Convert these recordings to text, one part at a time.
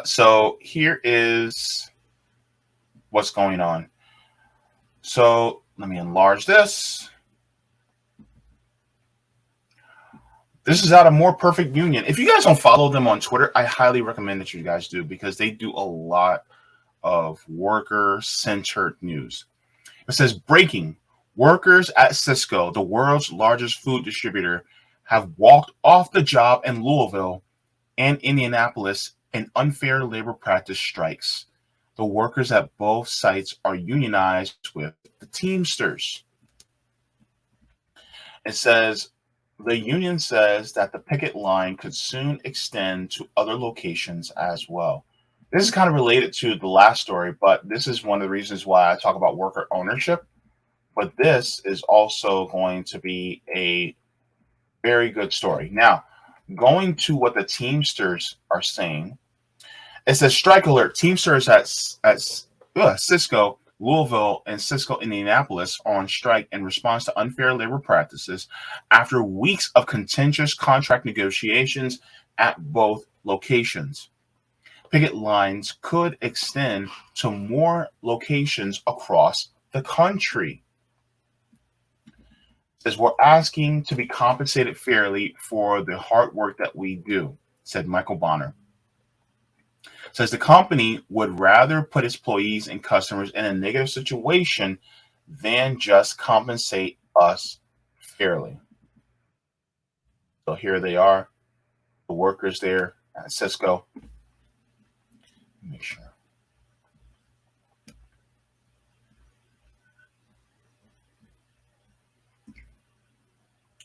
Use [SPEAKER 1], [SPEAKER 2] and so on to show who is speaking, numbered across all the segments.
[SPEAKER 1] So here is what's going on. So let me enlarge this. This is out of More Perfect Union. If you guys don't follow them on Twitter, I highly recommend that you guys do because they do a lot of worker centered news. It says breaking: workers at Sysco, the world's largest food distributor, have walked off the job in Louisville and Indianapolis in unfair labor practice strikes. The workers at both sites are unionized with the Teamsters. It says the union says that the picket line could soon extend to other locations as well. This is kind of related to the last story, but this is one of the reasons why I talk about worker ownership. But this is also going to be a very good story. Now, going to what the Teamsters are saying, it says strike alert. Teamsters at Cisco, Louisville, and Cisco, Indianapolis are on strike in response to unfair labor practices after weeks of contentious contract negotiations at both locations. Picket lines could extend to more locations across the country. Says we're asking to be compensated fairly for the hard work that we do, said Michael Bonner. Says the company would rather put its employees and customers in a negative situation than just compensate us fairly. So here they are, the workers there at Cisco. Make sure.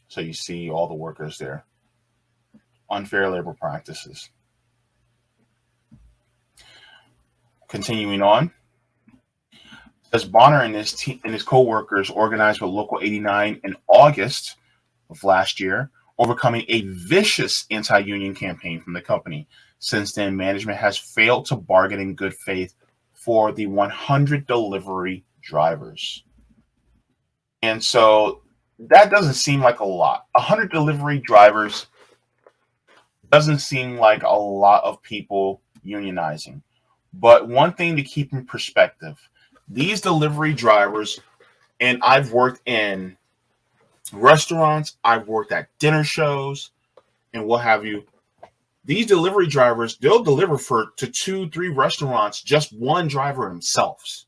[SPEAKER 1] So you see all the workers there. Unfair labor practices. Continuing on, says Bonner and his co-workers organized with Local 89 in August of last year, overcoming a vicious anti-union campaign from the company. Since then, management has failed to bargain in good faith for the 100 delivery drivers. And so that doesn't seem like a lot. 100 delivery drivers doesn't seem like a lot of people unionizing. But one thing to keep in perspective, these delivery drivers, and I've worked in restaurants, I've worked at dinner shows, and what have you. These delivery drivers, they'll deliver to 2, 3 restaurants, just one driver themselves,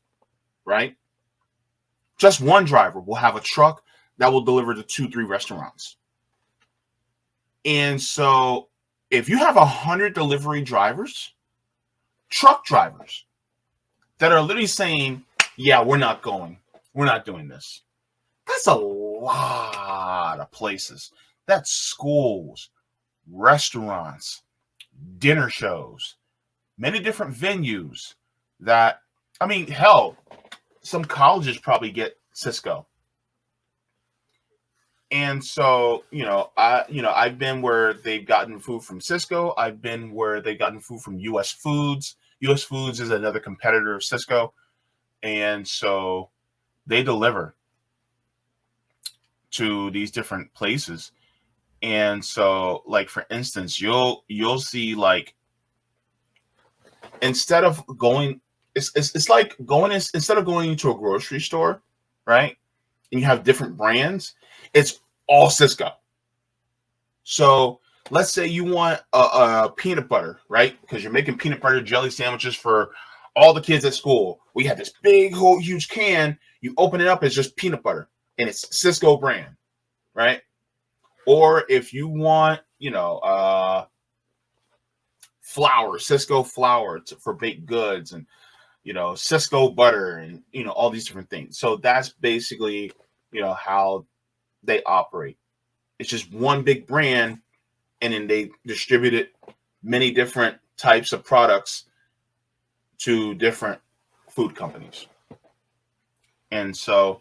[SPEAKER 1] right? Just one driver will have a truck that will deliver to 2, 3 restaurants. And so if you have 100 delivery drivers, truck drivers that are literally saying, yeah, we're not going. We're not doing this. That's a lot of places. That's schools, restaurants, dinner shows, many different venues that, I mean, hell, some colleges probably get Cisco. And so, I've been where they've gotten food from Cisco. I've been where they've gotten food from US Foods. US Foods is another competitor of Cisco. And so they deliver to these different places. And so, like, for instance, you'll see, like, instead of going, it's like going instead of going into a grocery store, right? And you have different brands, it's all Cisco. So let's say you want a peanut butter, right? Because you're making peanut butter jelly sandwiches for all the kids at school. We have this big, whole, huge can. You open it up, it's just peanut butter, and it's Cisco brand, right? Or if you want, flour, Cisco flour for baked goods, and Cisco butter, and all these different things. So that's basically how they operate. It's just one big brand, and then they distribute it many different types of products to different food companies. And so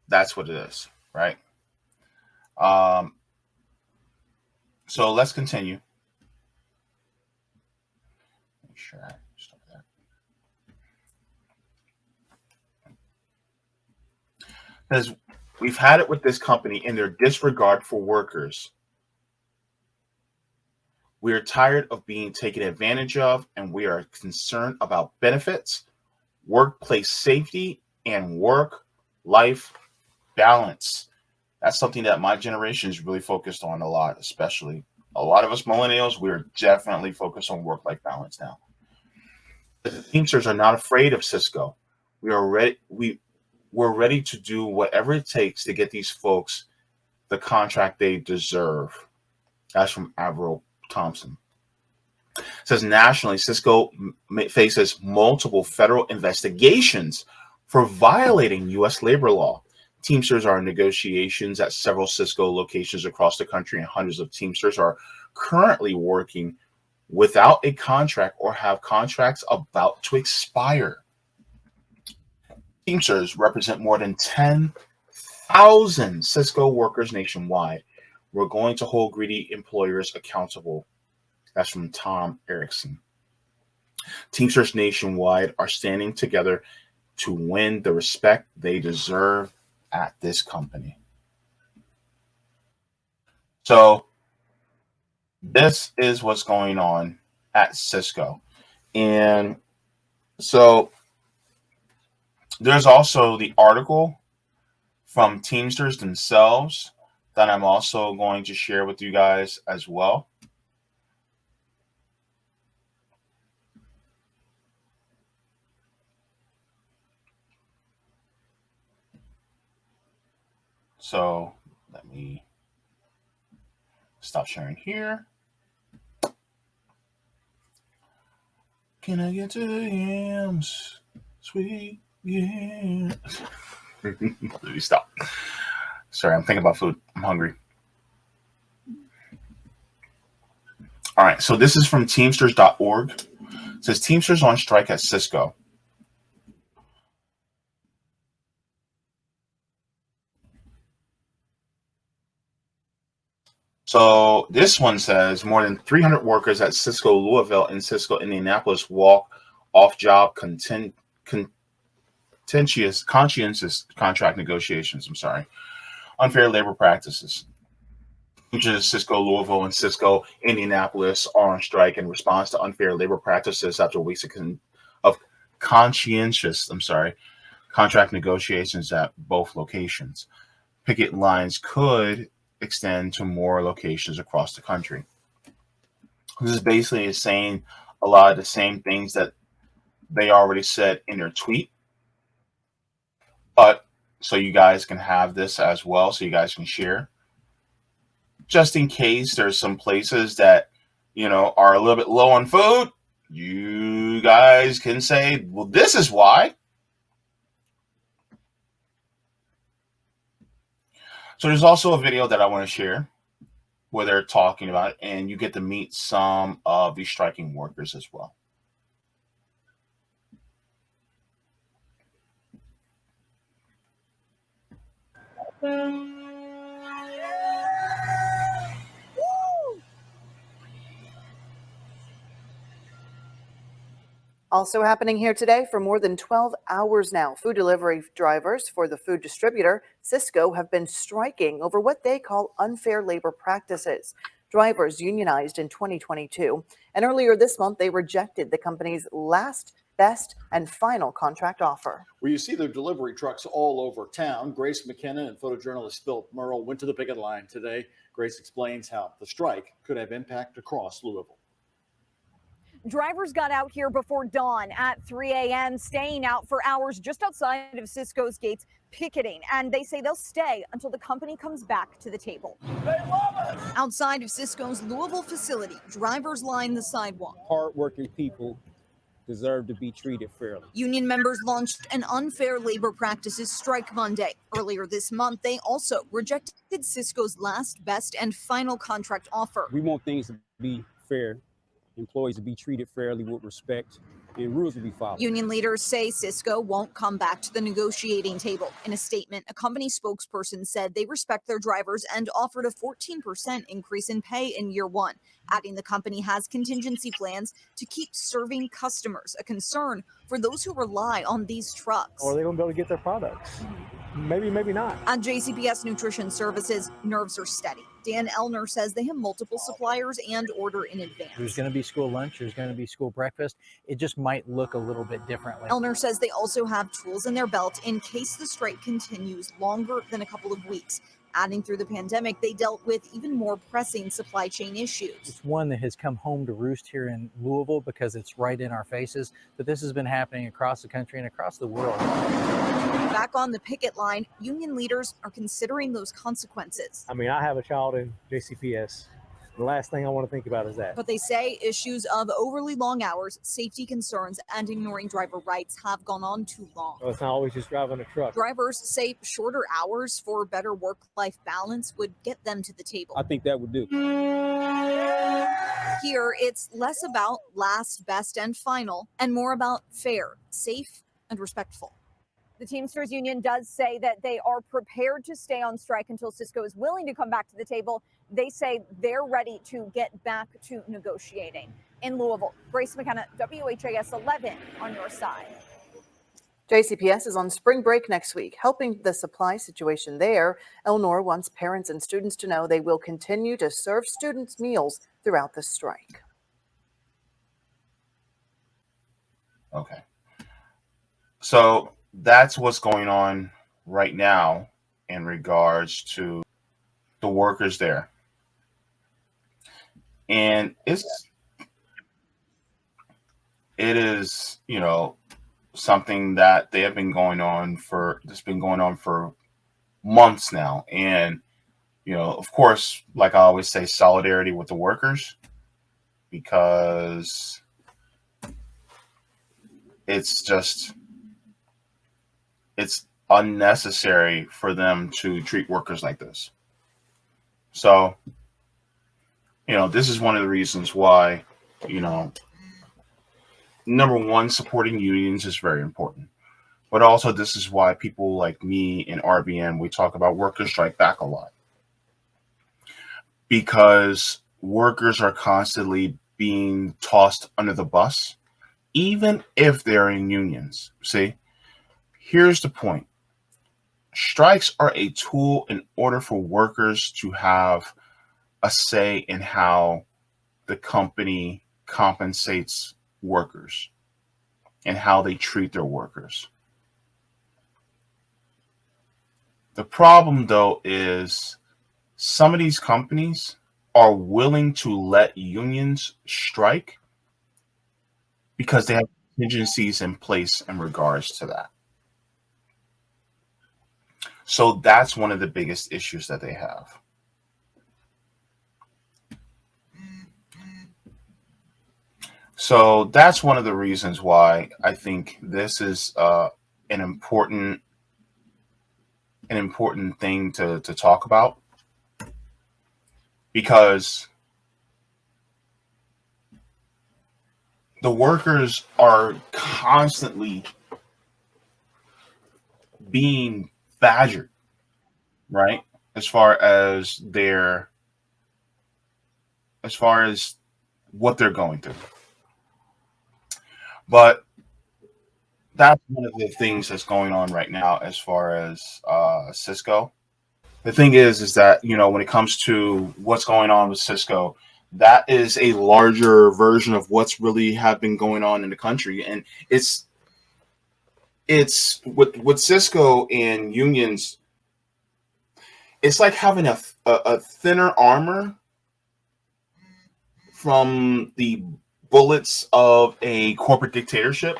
[SPEAKER 1] that's what it is, right? So let's continue. Make sure I start that. Because we've had it with this company in their disregard for workers. We are tired of being taken advantage of, and we are concerned about benefits, workplace safety, and work-life balance. That's something that my generation is really focused on a lot, especially a lot of us millennials. We're definitely focused on work-life balance now. The Teamsters are not afraid of Sysco. We're ready to do whatever it takes to get these folks the contract they deserve. That's from Avril Thompson. It says nationally, Sysco faces multiple federal investigations for violating U.S. labor law. Teamsters are in negotiations at several Sysco locations across the country, and hundreds of Teamsters are currently working without a contract or have contracts about to expire. Teamsters represent more than 10,000 Sysco workers nationwide. We're going to hold greedy employers accountable. That's from Tom Erickson. Teamsters nationwide are standing together to win the respect they deserve at this company. So this is what's going on at Sysco. And so there's also the article from Teamsters themselves that I'm also going to share with you guys as well. So let me stop sharing here. Can I get to the yams? Sweet yams. Let me stop. Sorry, I'm thinking about food. I'm hungry. All right, so this is from Teamsters.org. It says Teamsters on strike at Sysco. So this one says more than 300 workers at Sysco Louisville and Sysco Indianapolis walk off job conscientious contract negotiations. Unfair labor practices. Sysco Louisville and Sysco Indianapolis are on strike in response to unfair labor practices after weeks of conscientious contract negotiations at both locations. Picket lines could extend to more locations across the country. This is basically saying a lot of the same things that they already said in their tweet, but so you guys can have this as well, so you guys can share, just in case there's some places that are a little bit low on food. You guys can say, well, this is why. So there's also a video that I want to share where they're talking about it, and you get to meet some of these striking workers as well.
[SPEAKER 2] Also happening here today for more than 12 hours now, food delivery drivers for the food distributor Sysco have been striking over what they call unfair labor practices. Drivers unionized in 2022, and earlier this month they rejected the company's last, best, and final contract offer.
[SPEAKER 3] Where you see their delivery trucks all over town, Grace McKenna and photojournalist Philip Merle went to the picket line today. Grace explains how the strike could have impact across Louisville.
[SPEAKER 4] Drivers got out here before dawn at 3 a.m., staying out for hours just outside of Sysco's gates, picketing, and they say they'll stay until the company comes back to the table. They love us! Outside of Sysco's Louisville facility, drivers line the sidewalk.
[SPEAKER 5] Hardworking people deserve to be treated fairly.
[SPEAKER 4] Union members launched an unfair labor practices strike Monday. Earlier this month, they also rejected Sysco's last, best, and final contract offer.
[SPEAKER 5] We want things to be fair, employees to be treated fairly with respect, and rules will be followed.
[SPEAKER 4] Union leaders say Sysco won't come back to the negotiating table. In a statement, a company spokesperson said they respect their drivers and offered a 14% increase in pay in year one, adding the company has contingency plans to keep serving customers, a concern for those who rely on these trucks.
[SPEAKER 6] Or are they going to be able to get their products? maybe, maybe not.
[SPEAKER 4] At JCPS Nutrition Services, nerves are steady. Dan Elner says they have multiple suppliers and order in advance.
[SPEAKER 7] There's going to be school lunch, there's going to be school breakfast. It just might look a little bit differently.
[SPEAKER 4] Elner says they also have tools in their belt in case the strike continues longer than a couple of weeks. Adding through the pandemic, they dealt with even more pressing supply chain issues.
[SPEAKER 7] It's one that has come home to roost here in Louisville because it's right in our faces, but this has been happening across the country and across the world.
[SPEAKER 4] Back on the picket line, union leaders are considering those consequences.
[SPEAKER 6] I mean, I have a child in JCPS. The last thing I want to think about is that.
[SPEAKER 4] But they say issues of overly long hours, safety concerns, and ignoring driver rights have gone on too long.
[SPEAKER 6] Well, it's not always just driving a truck.
[SPEAKER 4] Drivers say shorter hours for better work-life balance would get them to the table.
[SPEAKER 5] I think that would do.
[SPEAKER 4] Here, it's less about last, best, and final, and more about fair, safe, and respectful. The Teamsters Union does say that they are prepared to stay on strike until Sysco is willing to come back to the table. They say they're ready to get back to negotiating. In Louisville, Grace McKenna, WHAS 11 on your side.
[SPEAKER 2] JCPS is on spring break next week, helping the supply situation there. Elnor wants parents and students to know they will continue to serve students meals throughout the strike.
[SPEAKER 1] Okay. So that's what's going on right now in regards to the workers there. And it is, something that they have been going on for months now. And, of course, like I always say, solidarity with the workers, because it's unnecessary for them to treat workers like this. So, this is one of the reasons why, number one, supporting unions is very important. But also, this is why people like me and RBN, we talk about workers strike back a lot. Because workers are constantly being tossed under the bus, even if they're in unions. See, here's the point. Strikes are a tool in order for workers to have a say in how the company compensates workers and how they treat their workers. The problem, though, is some of these companies are willing to let unions strike because they have contingencies in place in regards to that. So that's one of the biggest issues that they have. So that's one of the reasons why I think this is an important thing to talk about, because the workers are constantly being badgered, right? As far as what they're going through. But that's one of the things that's going on right now as far as Sysco. The thing is that, when it comes to what's going on with Sysco, that is a larger version of what's really have been going on in the country. And it's with Sysco and unions, it's like having a thinner armor from the bullets of a corporate dictatorship,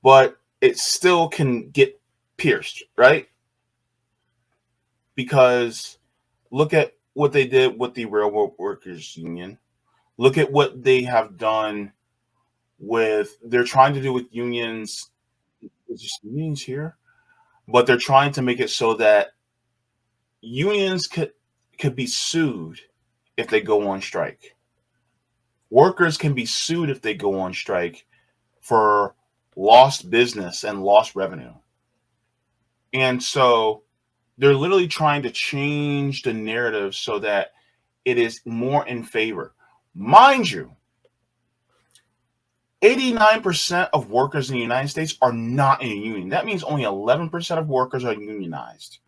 [SPEAKER 1] but it still can get pierced, right? Because look at what they did with the Railroad Workers Union. Look at what they have done they're trying to do with unions. There's just unions here, but they're trying to make it so that unions could be sued if they go on strike. Workers can be sued if they go on strike for lost business and lost revenue. And so they're literally trying to change the narrative so that it is more in favor. Mind you, 89% of workers in the United States are not in a union. That means only 11% of workers are unionized.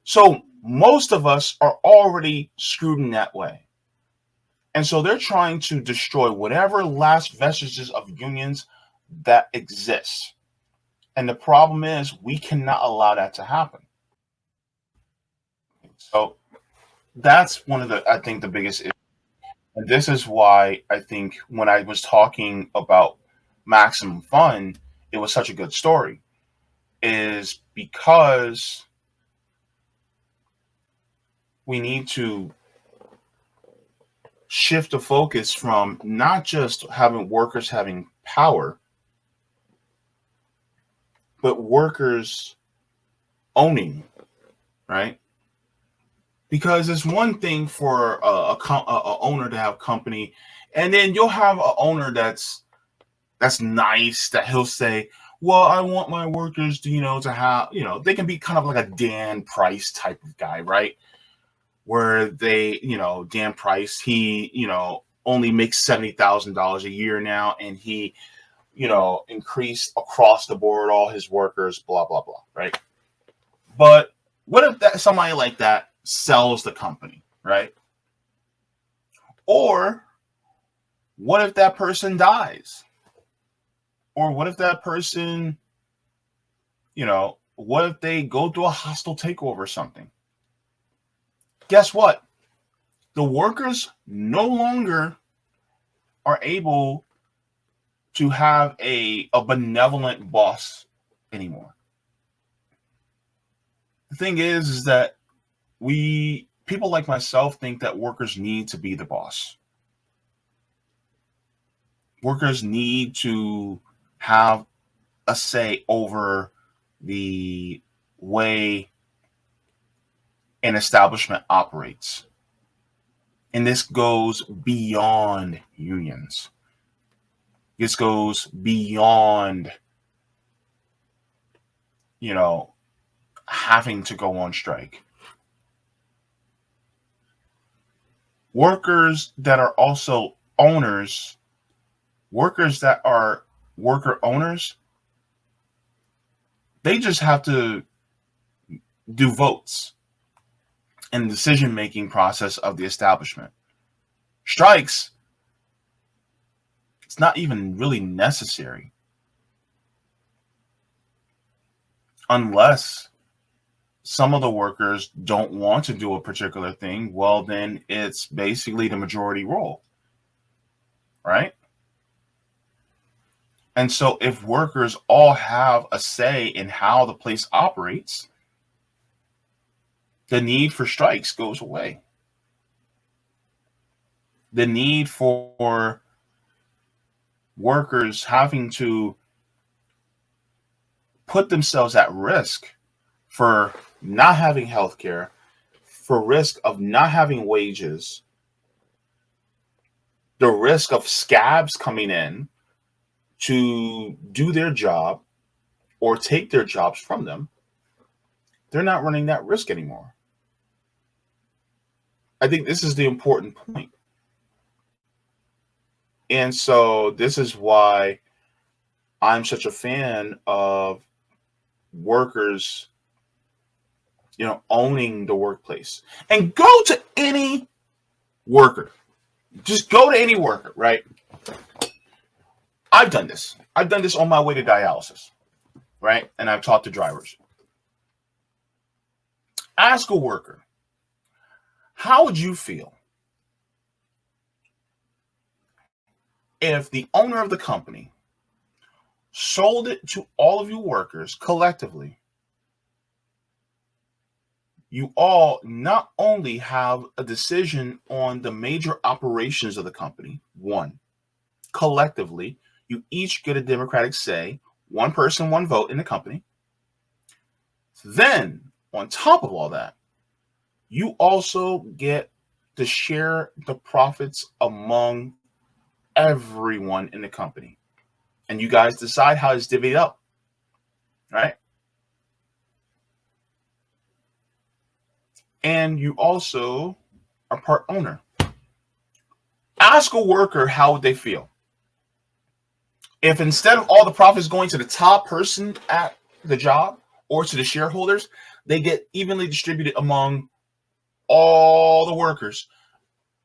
[SPEAKER 1] So most of us are already screwed in that way. And so they're trying to destroy whatever last vestiges of unions that exist. And the problem is we cannot allow that to happen. So that's one of the, I think, the biggest issue. And this is why I think when I was talking about maximum fun, it was such a good story, is because we need to shift the focus from not just having workers having power, but workers owning, right? Because it's one thing for a owner to have company, and then you'll have an owner that's nice, that he'll say, well, I want my workers to, to have, they can be kind of like a Dan Price type of guy, right? Where they, Dan Price, he, only makes $70,000 a year now, and he, increased across the board all his workers, blah, blah, blah, right? But what if somebody like that sells the company, right? Or what if that person dies? Or what if that person, what if they go through a hostile takeover or something? Guess what? The workers no longer are able to have a benevolent boss anymore. The thing is that people like myself think that workers need to be the boss. Workers need to have a say over the way an establishment operates. And this goes beyond unions. This goes beyond, having to go on strike. Workers that are also owners, workers that are worker owners, they just have to do votes in the decision-making process of the establishment. Strikes, it's not even really necessary unless some of the workers don't want to do a particular thing. Well, then it's basically the majority rule, right? And so if workers all have a say in how the place operates, the need for strikes goes away. The need for workers having to put themselves at risk for not having health care, for risk of not having wages, the risk of scabs coming in to do their job or take their jobs from them, they're not running that risk anymore. I think this is the important point. And so this is why I'm such a fan of workers, owning the workplace. And go to any worker. Just go to any worker, right? I've done this. I've done this on my way to dialysis, right? And I've talked to drivers. Ask a worker, how would you feel if the owner of the company sold it to all of you workers collectively? You all not only have a decision on the major operations of the company, one, collectively, you each get a democratic say, one person, one vote in the company. Then, on top of all that, you also get to share the profits among everyone in the company. And you guys decide how it's divvied up, right? And you also are part owner. Ask a worker how would they feel If instead of all the profits going to the top person at the job or to the shareholders, they get evenly distributed among all the workers,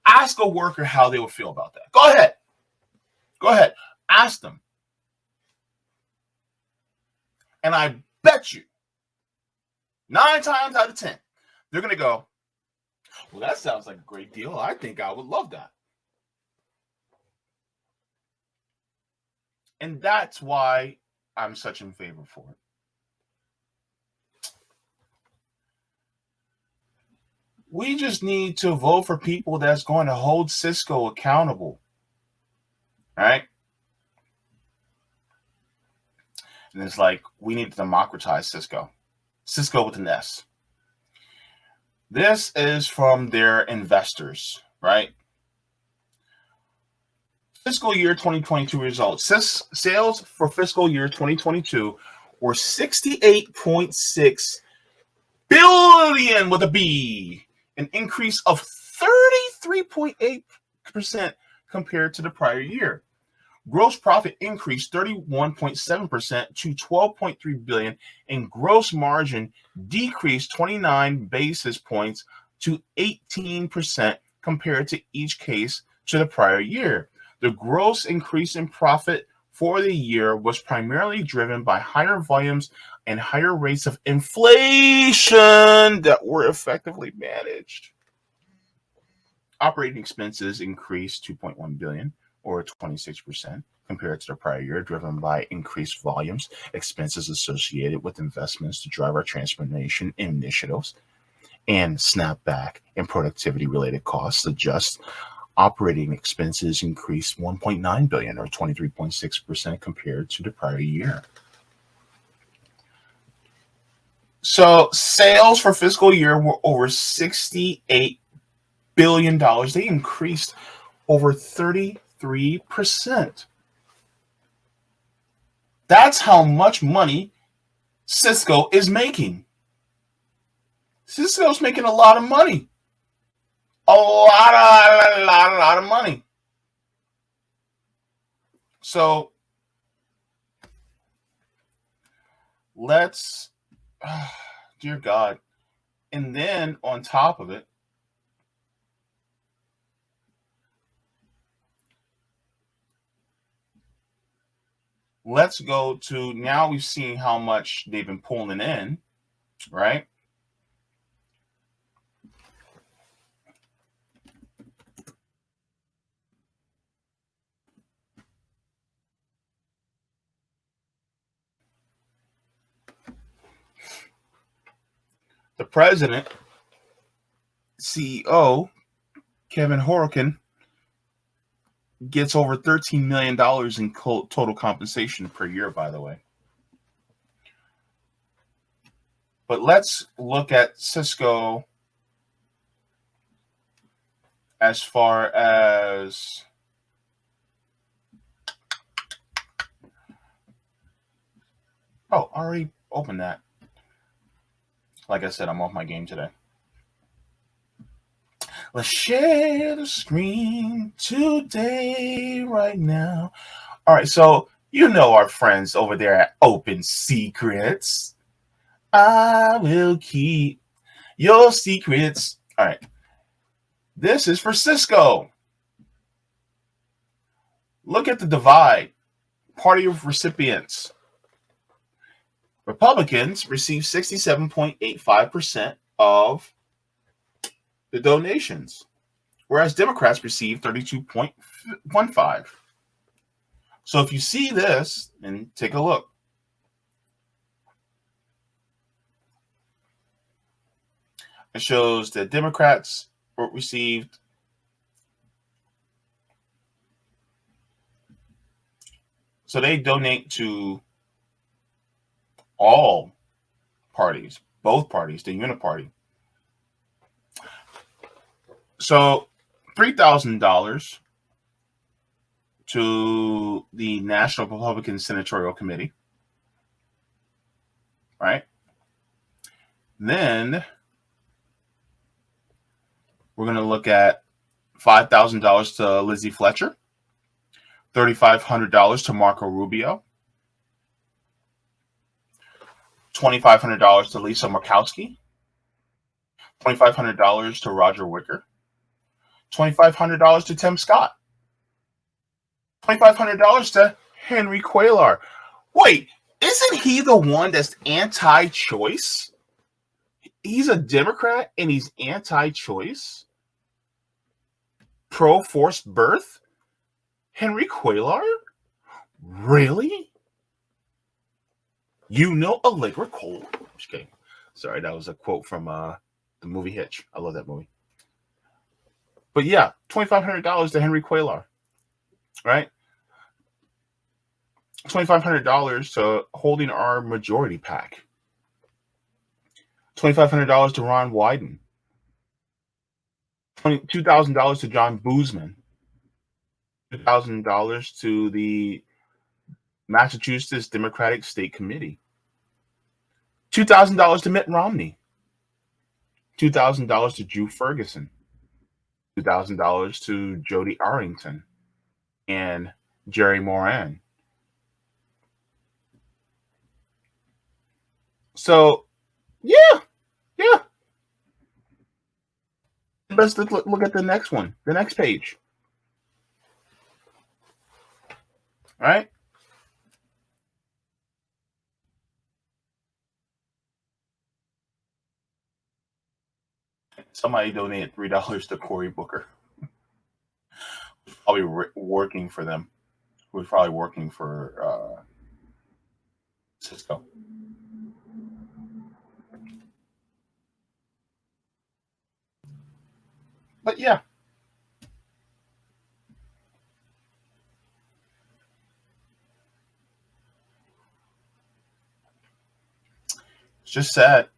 [SPEAKER 1] ask a worker how they would feel about that. Go ahead. Go ahead. Ask them. And I bet you 9 times out of 10, they're going to go, well, that sounds like a great deal. I think I would love that. And that's why I'm such in favor for it. We just need to vote for people that's going to hold Sysco accountable. All right? And it's like, we need to democratize Sysco. Sysco with an S. This is from their investors, right? Fiscal year 2022 results. Sales for fiscal year 2022 were $68.6 billion with a B, an increase of 33.8% compared to the prior year. Gross profit increased 31.7% to $12.3 billion, and gross margin decreased 29 basis points to 18% compared to each case to the prior year. The gross increase in profit for the year was primarily driven by higher volumes and higher rates of inflation that were effectively managed. Operating expenses increased $2.1 billion, or 26%, compared to the prior year, driven by increased volumes, expenses associated with investments to drive our transformation initiatives, and snapback in productivity-related costs. Adjust operating expenses increased $1.9 billion, or 23.6%, compared to the prior year. So sales for fiscal year were over $68 billion. They increased over 33%. That's how much money Sysco is making. Sysco's making a lot of money. A lot of money. So let's, dear God. And then on top of it, let's go to, now we've seen how much they've been pulling in, right? The president, CEO, Kevin Horkin, gets over $13 million in total compensation per year, by the way. But let's look at Sysco as far as I already opened that. Like I said, I'm off my game today. Let's share the screen today, right now. All right, so you know our friends over there at Open Secrets. I will keep your secrets. All right. This is for Sysco. Look at the divide. Party of recipients. Republicans received 67.85% of the donations, whereas Democrats received 32.15%. So if you see this, and take a look, it shows that Democrats received so they donate to all parties, both parties, the uniparty. So $3,000 to the National Republican Senatorial Committee, right? Then we're going to look at $5,000 to Lizzie Fletcher, $3,500 to Marco Rubio, $2,500 to Lisa Murkowski, $2,500 to Roger Wicker, $2,500 to Tim Scott, $2,500 to Henry Cuellar. Wait, isn't he the one that's anti-choice? He's a Democrat and he's anti-choice? Pro-forced birth? Henry Cuellar? Really? You know Allegra Cole? Just kidding. Sorry, that was a quote from the movie Hitch. I love that movie. But yeah, $2,500 to Henry Cuellar, right? $2,500 to holding our majority PAC. $2,500 to Ron Wyden. $2,000 to John Boozman. $2,000 to the Massachusetts Democratic State Committee. $2,000 to Mitt Romney. $2,000 to Drew Ferguson. $2,000 to Jody Arrington and Jerry Moran. So, yeah. Let's look at the next one, the next page. All right. Somebody donated $3 to Cory Booker. Probably working for them. Who was probably working for Sysco. But yeah. It's just sad.